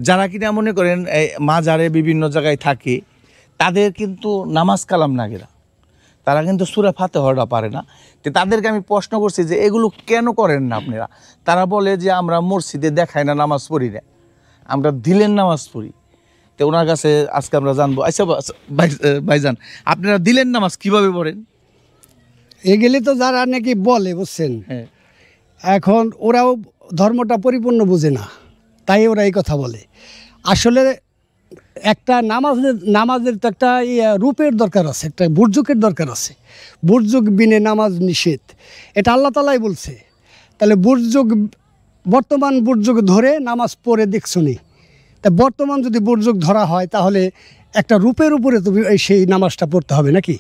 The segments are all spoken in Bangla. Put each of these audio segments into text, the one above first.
যারা কিনা মনে করেন মাজারে বিভিন্ন জায়গায় থাকে তাদের কিন্তু নামাজ কালাম নাগেরা, তারা কিন্তু সূরা ফাতিহাটা পারে না। তো তাদেরকে আমি প্রশ্ন করছি যে এগুলো কেন করেন না আপনারা? তারা বলে যে আমরা মসজিদে দেখাই না, নামাজ পড়ি না, আমরা দিলেন নামাজ পড়ি। তো ওনার কাছে আজকে আমরা জানবো। আচ্ছা ভাইজান, আপনারা দিলেন নামাজ কিভাবে পড়েন? এগুলি তো যারা নাকি বলে, বুঝছেন, হ্যাঁ, এখন ওরাও ধর্মটা পরিপূর্ণ বুঝে না, তাই ওরা এই কথা বলে। আসলে একটা নামাজের তো একটা রূপের দরকার আছে, একটা বুর্জুকের দরকার আছে। বুর্জুক বিনে নামাজ নিষেধ, এটা আল্লাহ তাআলাই বলছে। তাহলে বর্তমান বুর্জুক ধরে নামাজ পড়ে দেখছো নি? তা বর্তমান যদি বুর্জুক ধরা হয় তাহলে একটা রূপের উপরে তুমি সেই নামাজটা পড়তে হবে নাকি?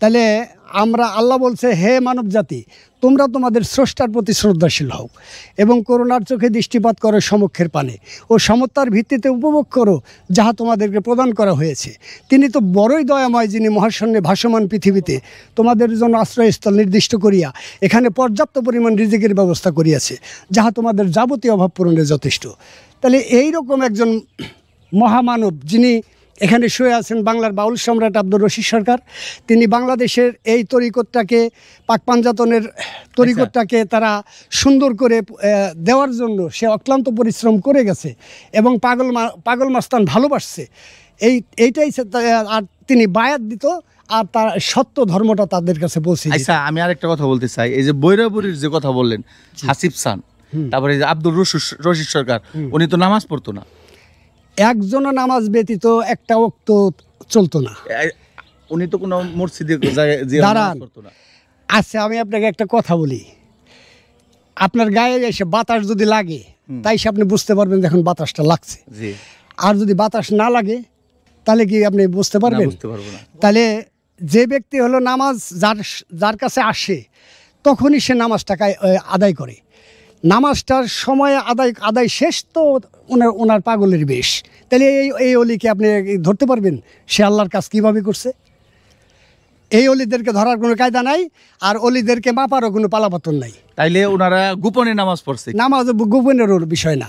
তাহলে আল্লাহ বলছে, হে মানব জাতি, তোমরা তোমাদের স্রষ্টার প্রতি শ্রদ্ধাশীল হও এবং করুণার চোখে দৃষ্টিপাত করো সমক্ষের পানে ও সমতার ভিত্তিতে উপভোগ করো যাহা তোমাদেরকে প্রদান করা হয়েছে। তিনি তো বড়ই দয়াময়, যিনি মহাশূন্যে ভাসমান পৃথিবীতে তোমাদের জন্য আশ্রয়স্থল নির্দিষ্ট করিয়া এখানে পর্যাপ্ত পরিমাণ রিজিকের ব্যবস্থা করিয়াছে, যাহা তোমাদের যাবতীয় অভাব পূরণে যথেষ্ট। তাহলে এইরকম একজন মহামানব যিনি এখানে শুয়ে আছেন, বাংলার বাউল সম্রাট আব্দুর রশিদ সরকার, তিনি বাংলাদেশের এই তরিকতটাকে, পাক পাঞ্জাতনের তরিকতটাকে তারা সুন্দর করে দেওয়ার জন্য সে অক্লান্ত পরিশ্রম করে গেছে এবং পাগল মাস্তান ভালোবাসছে। এইটাই আর তিনি বায়াত দিত, আর তার সত্য ধর্মটা তাদের কাছে পৌঁছে। আচ্ছা, আমি আরেকটা কথা বলতে চাই। এই যে বৈরাবুরির যে কথা বললেন, হাসিব খান, তারপরে যে আব্দুর রশিদ সরকার, উনি তো নামাজ পড়তো না। একজনও নামাজ ব্যতীত একটা ওয়াক্ত চলতো না। উনি তো কোনো মসজিদে করতো না। আচ্ছা, আমি আপনাকে একটা কথা বলি। আপনার গায়ে এসে বাতাস যদি লাগে, তাই সে আপনি বুঝতে পারবেন যখন বাতাসটা লাগছে। আর যদি বাতাস না লাগে তাহলে কি আপনি বুঝতে পারবেন? বুঝতে পারবো না। তাহলে যে ব্যক্তি হলো নামাজ যার কাছে আসে তখনই সে নামাজটাকে আদায় করে। নামাজটার সময় আদায় শেষ তো ওনার পাগলের বেশ। তাহলে এই অলিকে আপনি ধরতে পারবেন সে আল্লাহর কাজ কীভাবে করছে? এই অলিদেরকে ধরার কোনো কায়দা নাই, আর অলিদেরকে মাপারও কোনো পালাপাতন নাই। তাইলে ওনারা গোপনে নামাজ পড়ছে? নামাজ গোপনের বিষয় না,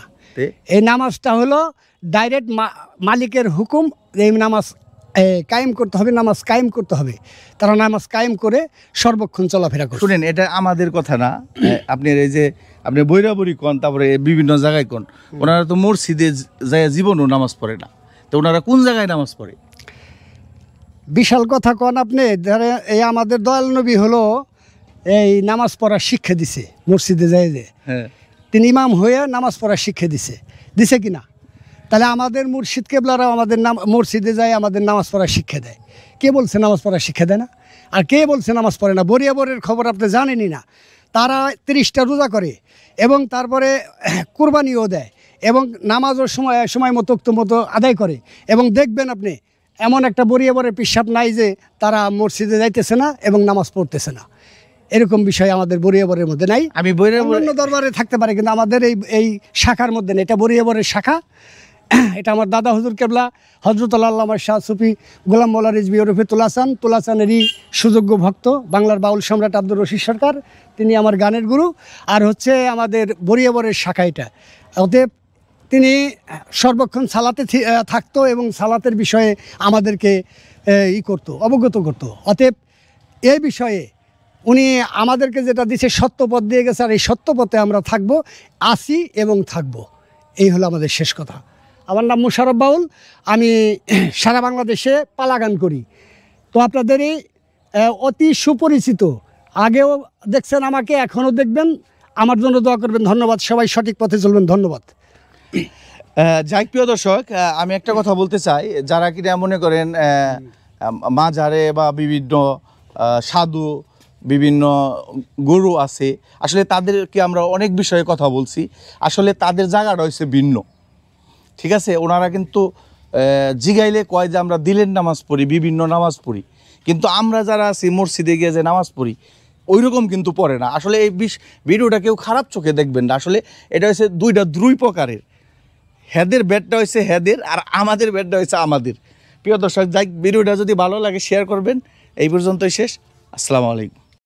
এই নামাজটা হলো ডাইরেক্ট মালিকের হুকুম। এই নামাজ কায়েম করতে হবে, নামাজ কায়েম করতে হবে। তারা নামাজ কায়েম করে সর্বক্ষণ চলাফেরা করে। শুনেন, এটা আমাদের কথা না। আপনি এই যে আপনি বৈরাবুরি কোন, তারপরে বিভিন্ন জায়গায় কোন, ওনারা তো মসজিদে যায় জীবনও নামাজ পড়ে না। তো ওনারা কোন জায়গায় নামাজ পড়ে? বিশাল কথা কন আপনি। এই আমাদের দয়াল নবী হলো এই নামাজ পড়ার শিক্ষা দিছে মসজিদে যায় যে। হ্যাঁ, তিনি ইমাম হয়ে নামাজ পড়ার শিক্ষা দিছে কিনা? তাহলে আমাদের মুর্শিদ কেবলারাও আমাদের মসজিদে যায় আমাদের নামাজ পড়ার শিক্ষা দেয়। কে বলছে নামাজ পড়ার শিক্ষা দেয় না? আর কে বলছে নামাজ পড়ে না? বরিয়াবরের খবর আপনি জানেনই না। তারা 30টা রোজা করে এবং তারপরে কুরবানিও দেয় এবং নামাজও সময় মতো আদায় করে। এবং দেখবেন আপনি এমন একটা বরিয়াবরের পিসাব নাই যে তারা মসজিদে যাইতেছে না এবং নামাজ পড়তেছে না। এরকম বিষয় আমাদের বরিয়াবরের মধ্যে নাই। আমি অন্য দরবারে থাকতে পারে, কিন্তু আমাদের এই শাখার মধ্যে নেই। এটা বরিয়াবরের শাখা। এটা আমার দাদা হুজুর কেবলা হযরত আল্লামা শাহ সুফি গোলাম মওলা রিজভী ওরফে তুলাসানেরই সুযোগ্য ভক্ত, বাংলার বাউল সম্রাট আব্দুর রশিদ সরকার। তিনি আমার গানের গুরু, আর হচ্ছে আমাদের বরিয়াবরের শাখা এটা। অতএব তিনি সর্বক্ষণ সালাতে থাকতো এবং সালাতের বিষয়ে আমাদেরকে অবগত করতো। অতএব এই বিষয়ে উনি আমাদেরকে যেটা দিচ্ছে, সত্যপথ দিয়ে গেছে, আর এই সত্যপথে আমরা থাকবো, আসি এবং থাকবো। এই হলো আমাদের শেষ কথা। আমার নাম মুশারফ বাউল, আমি সারা বাংলাদেশে পালা গান করি। তো আপনাদেরই অতি সুপরিচিত, আগেও দেখছেন আমাকে, এখনও দেখবেন। আমার জন্য দোয়া করবেন। ধন্যবাদ। সবাই সঠিক পথে চলবেন। ধন্যবাদ। যাই প্রিয় দর্শক, আমি একটা কথা বলতে চাই। যারা কিনা মনে করেন মাজারে বা বিভিন্ন সাধু, বিভিন্ন গুরু আছে, আসলে তাদেরকে আমরা অনেক বিষয়ে কথা বলছি। আসলে তাদের জায়গাটা হচ্ছে ভিন্ন, ঠিক আছে? ওনারা কিন্তু জিগাইলে কয় যে আমরা দিলের নামাজ পড়ি, বিভিন্ন নামাজ পড়ি, কিন্তু আমরা যারা আছি মসজিদে গিয়ে যে নামাজ পড়ি ওই রকম কিন্তু পড়ে না। আসলে এই ভিডিওটা কেউ খারাপ চোখে দেখবেন না। আসলে এটা হচ্ছে দুই প্রকারের। হেদের ব্যাটটা হচ্ছে হেদের, আর আমাদের ব্যাটটা হচ্ছে আমাদের। প্রিয় দর্শক, যাই ভিডিওটা যদি ভালো লাগে শেয়ার করবেন। এই পর্যন্তই শেষ। আসসালামু আলাইকুম।